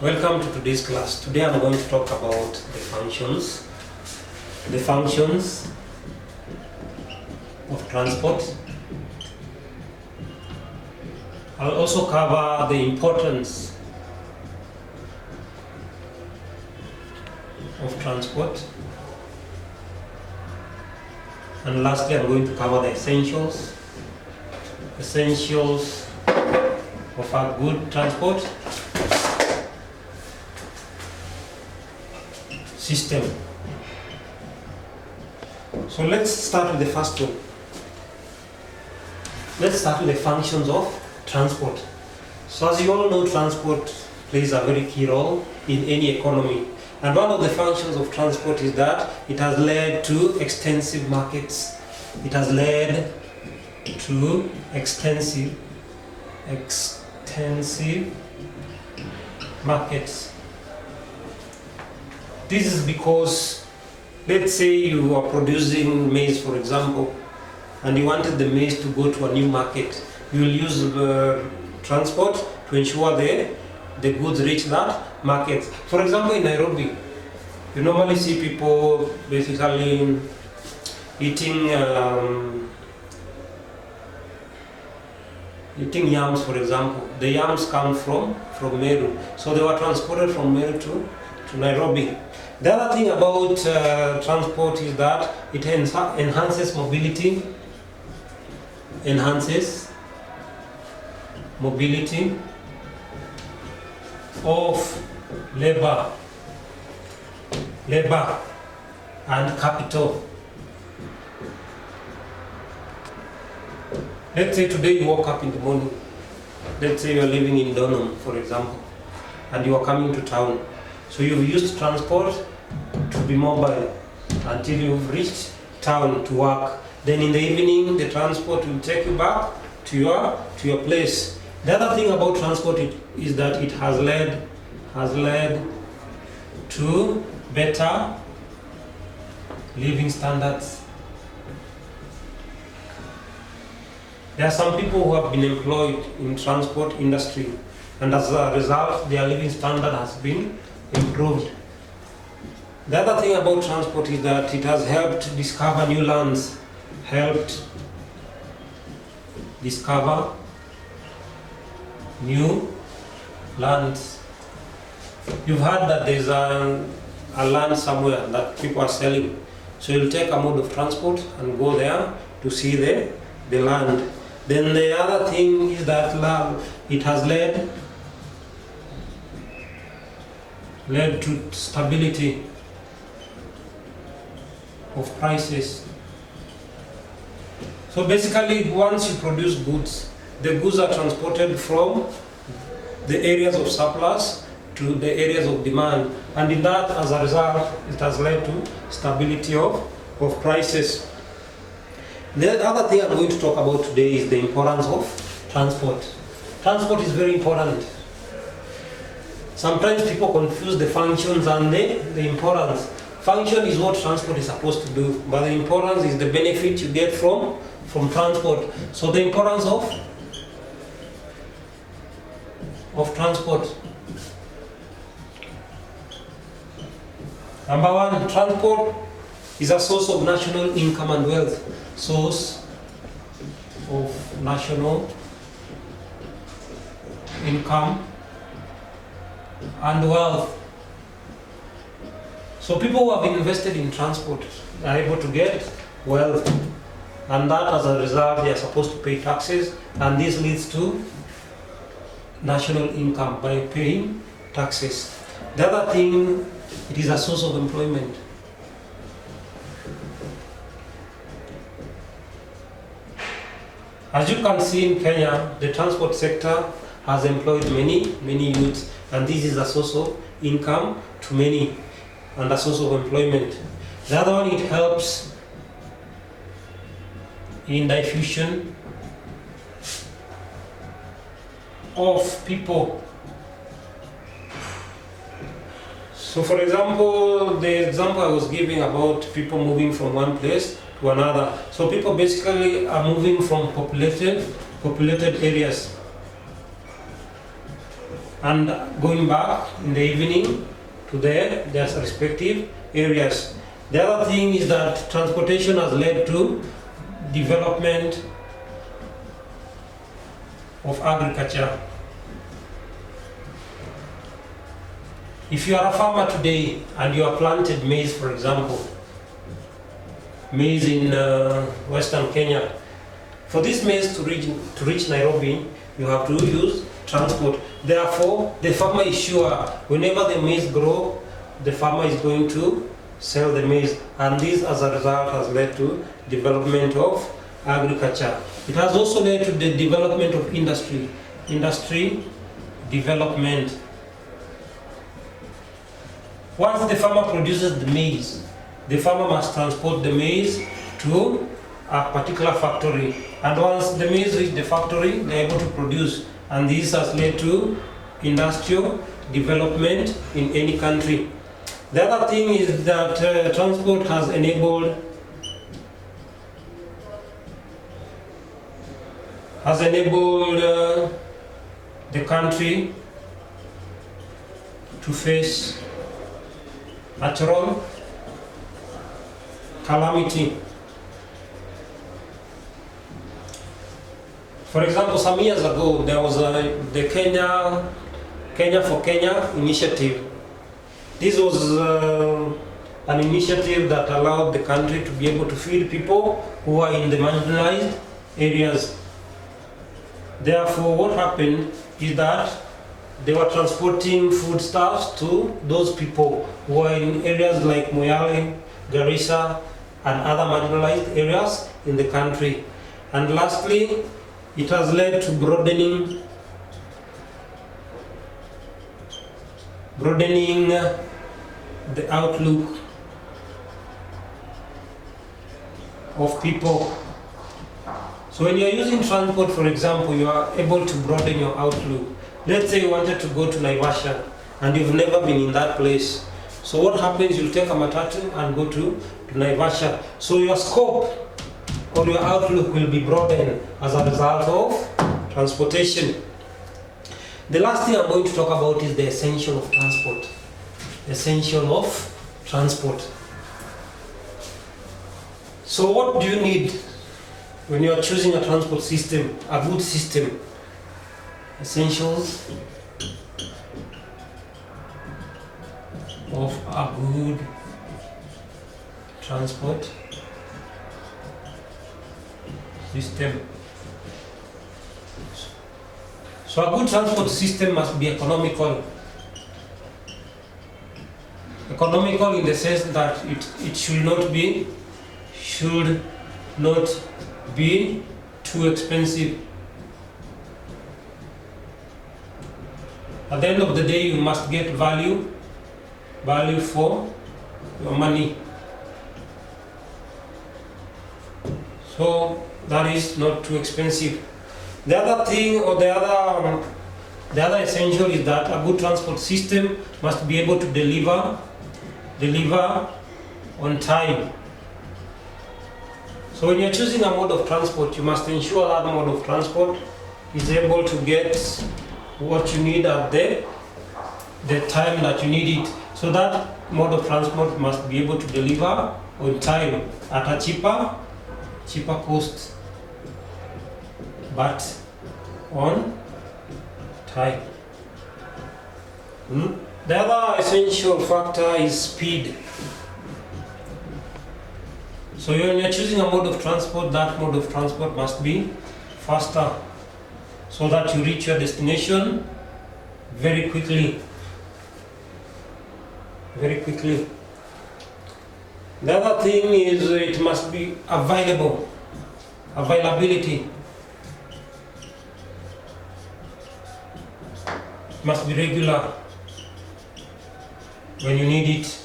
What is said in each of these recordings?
Welcome to today's class. Today I'm going to talk about the functions of transport. I'll also cover the importance of transport. And lastly, I'm going to cover the essentials of a good transport system. So let's start with the first one. Let's start with the functions of transport. So as you all know, transport plays a very key role in any economy. And one of the functions of transport is that it has led to extensive markets. It has led to extensive markets. This is because, let's say you are producing maize, for example, and you wanted the maize to go to a new market. You will use transport to ensure the goods reach that market. For example, in Nairobi, you normally see people basically eating yams, for example. The yams come from Meru, so they were transported from Meru to Nairobi. The other thing about transport is that it enhances mobility of labor and capital. Let's say today you woke up in the morning. Let's say you are living in Donholm, for example, and you are coming to town. So you've used transport to be mobile until you've reached town to work. Then in the evening, the transport will take you back to your place. The other thing about transport is that it has led to better living standards. There are some people who have been employed in transport industry, and as a result, their living standard has been improved. The other thing about transport is that it has helped discover new lands, You've heard that there's a land somewhere that people are selling. So you'll take a mode of transport and go there to see the land. Then the other thing is that it has led to stability of prices. So basically, once you produce goods, the goods are transported from the areas of surplus to the areas of demand, and in that, as a result, it has led to stability of prices. The other thing I'm going to talk about today is the importance of transport. Transport is very important. Sometimes people confuse the functions and the importance. Function is what transport is supposed to do, but the importance is the benefit you get from transport. So the importance of transport. Number one, transport is a source of national income and wealth. Source of national income and wealth. So people who have invested in transport are able to get wealth, and that as a result they are supposed to pay taxes, and this leads to national income by paying taxes. The other thing, it is a source of employment. As you can see in Kenya, the transport sector has employed many youths, and this is a source of income to many and a source of employment. The other one, it helps in diffusion of people. So for example, the example I was giving about people moving from one place to another. So people basically are moving from populated areas and going back in the evening to their respective areas. The other thing is that transportation has led to development of agriculture. If you are a farmer today and you have planted maize, for example, maize in Western Kenya, for this maize to reach Nairobi, you have to use transport. Therefore, the farmer is sure whenever the maize grow, the farmer is going to sell the maize, and this as a result has led to development of agriculture. It has also led to the development of industry development. Once the farmer produces the maize, the farmer must transport the maize to a particular factory, and once the maize reaches the factory, they are able to produce, and this has led to industrial development in any country. The other thing is that transport has enabled the country to face natural calamity. For example, some years ago, there was the Kenya for Kenya initiative. This was an initiative that allowed the country to be able to feed people who are in the marginalized areas. Therefore, what happened is that they were transporting foodstuffs to those people who are in areas like Moyale, Garissa, and other marginalized areas in the country. And lastly, it has led to broadening the outlook of people. So when you are using transport, for example, you are able to broaden your outlook. Let's say you wanted to go to Naivasha and you've never been in that place. So what happens, you'll take a matatu and go to Naivasha. So your scope or your outlook will be broadened as a result of transportation. The last thing I'm going to talk about is the essential of transport. Essential of transport. So what do you need when you are choosing a transport system, a good system? Essentials of a good transport system. So a good transport system must be economical. Economical in the sense that it should not be too expensive. At the end of the day, you must get value for your money. So that is not too expensive. The other thing, or the other essential, is that a good transport system must be able to deliver on time. So when you're choosing a mode of transport, you must ensure that mode of transport is able to get what you need at the time that you need it. So that mode of transport must be able to deliver on time at a cheaper cost, but on time. The other essential factor is speed. So when you're choosing a mode of transport, that mode of transport must be faster, so that you reach your destination very quickly. The other thing is it must be availability. It must be regular when you need it.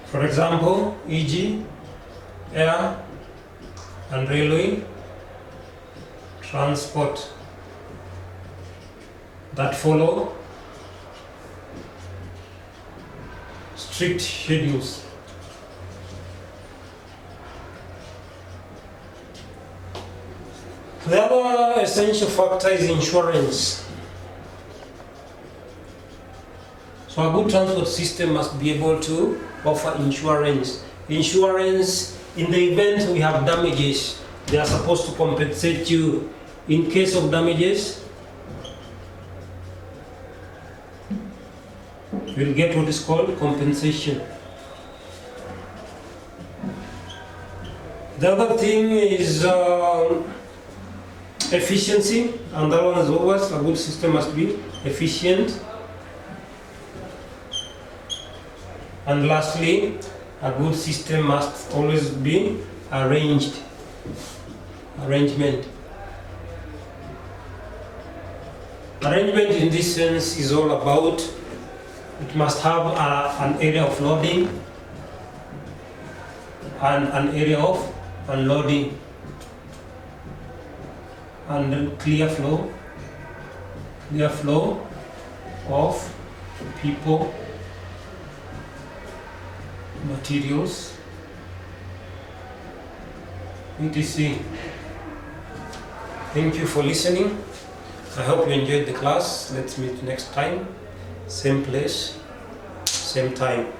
For example, e.g., air and railway transport that follow strict schedules. The other Another essential factor is insurance. So a good transport system must be able to offer insurance. Insurance, in the event we have damages, they are supposed to compensate you. In case of damages, you will get what is called compensation. The other thing is efficiency, and that one is always a good system must be efficient. And lastly, a good system must always be arrangement. Arrangement in this sense is all about, it must have an area of loading and an area of unloading, and clear flow of people, materials, etc. Thank you for listening. I hope you enjoyed the class. Let's meet next time. Same place, same time.